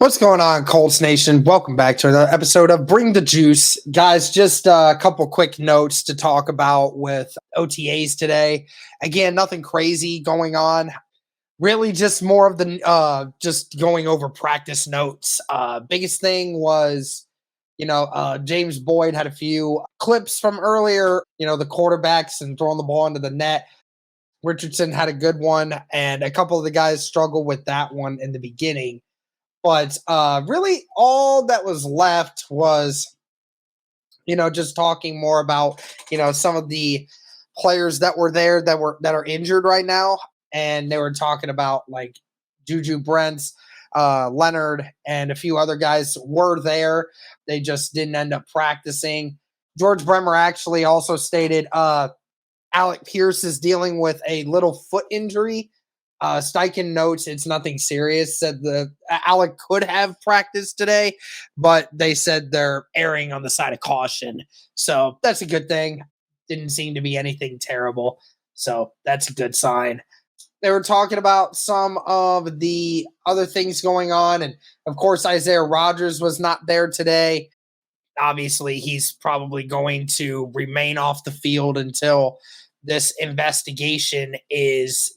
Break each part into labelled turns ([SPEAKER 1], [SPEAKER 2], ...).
[SPEAKER 1] What's going on, Colts Nation? Welcome back to another episode of Bring the Juice. Guys, just a couple quick notes to talk about with OTAs today. Again, nothing crazy going on. Really just more of the just going over practice notes. Biggest thing was, James Boyd had a few clips from earlier, the quarterbacks and throwing the ball into the net. Richardson had a good one, and a couple of the guys struggled with that one in the beginning. But really, all that was left was, just talking more about, some of the players that were there that are injured right now, and they were talking about like Juju Brents, Leonard, and a few other guys were there. They just didn't end up practicing. George Bremer actually also stated Alec Pierce is dealing with a little foot injury. Steichen notes it's nothing serious. Said the Alec could have practiced today, but they said they're erring on the side of caution. So that's a good thing. Didn't seem to be anything terrible. So that's a good sign. They were talking about some of the other things going on. And of course, Isaiah Rodgers was not there today. Obviously, he's probably going to remain off the field until this investigation is,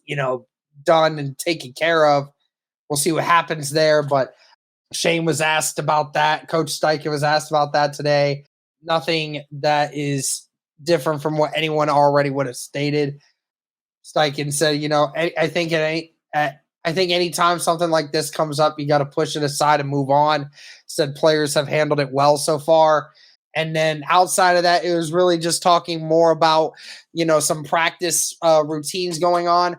[SPEAKER 1] done and taken care of. We'll see what happens there. But Shane was asked about that. Coach Steichen was asked about that today. Nothing that is different from what anyone already would have stated. Steichen said, I think anytime something like this comes up, you got to push it aside and move on. Said players have handled it well so far. And then outside of that, it was really just talking more about, some practice routines going on.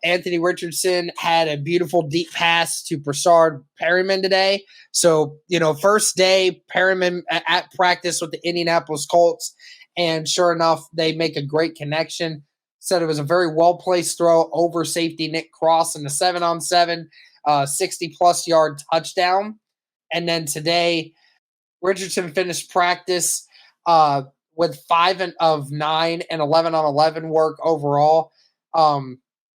[SPEAKER 1] Anthony Richardson had a beautiful deep pass to Prasad Perryman today. So, first day, Perryman at practice with the Indianapolis Colts. And sure enough, they make a great connection. Said it was a very well-placed throw over safety Nick Cross in the 7-on-7, 60-plus yard touchdown. And then today, Richardson finished practice with 5 of 9 and 11 on 11 work overall.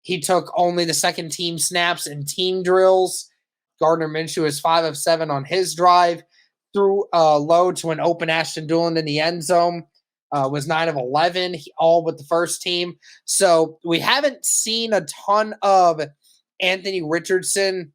[SPEAKER 1] He took only the second team snaps and team drills. Gardner Minshew is 5 of 7 on his drive. Threw low to an open Ashton Dulin in the end zone. Was 9 of 11, all with the first team. So we haven't seen a ton of Anthony Richardson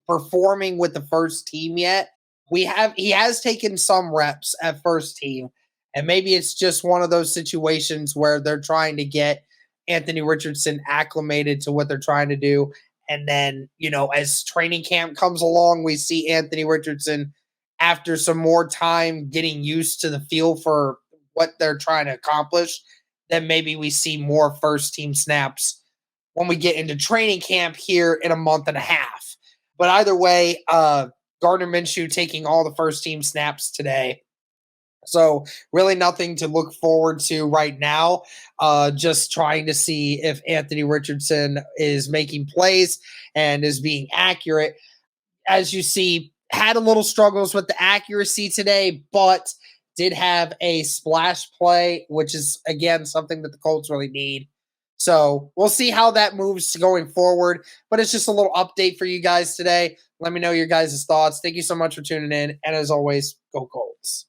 [SPEAKER 1] performing with the first team yet. He has taken some reps at first team, and maybe it's just one of those situations where they're trying to get Anthony Richardson acclimated to what they're trying to do. And then, as training camp comes along, we see Anthony Richardson after some more time getting used to the feel for what they're trying to accomplish. Then maybe we see more first team snaps when we get into training camp here in a month and a half. But either way, Gardner Minshew taking all the first team snaps today. So really nothing to look forward to right now. Just trying to see if Anthony Richardson is making plays and is being accurate. As you see, had a little struggles with the accuracy today, but did have a splash play, which is, again, something that the Colts really need. So we'll see how that moves going forward. But it's just a little update for you guys today. Let me know your guys' thoughts. Thank you so much for tuning in. And as always, go Colts.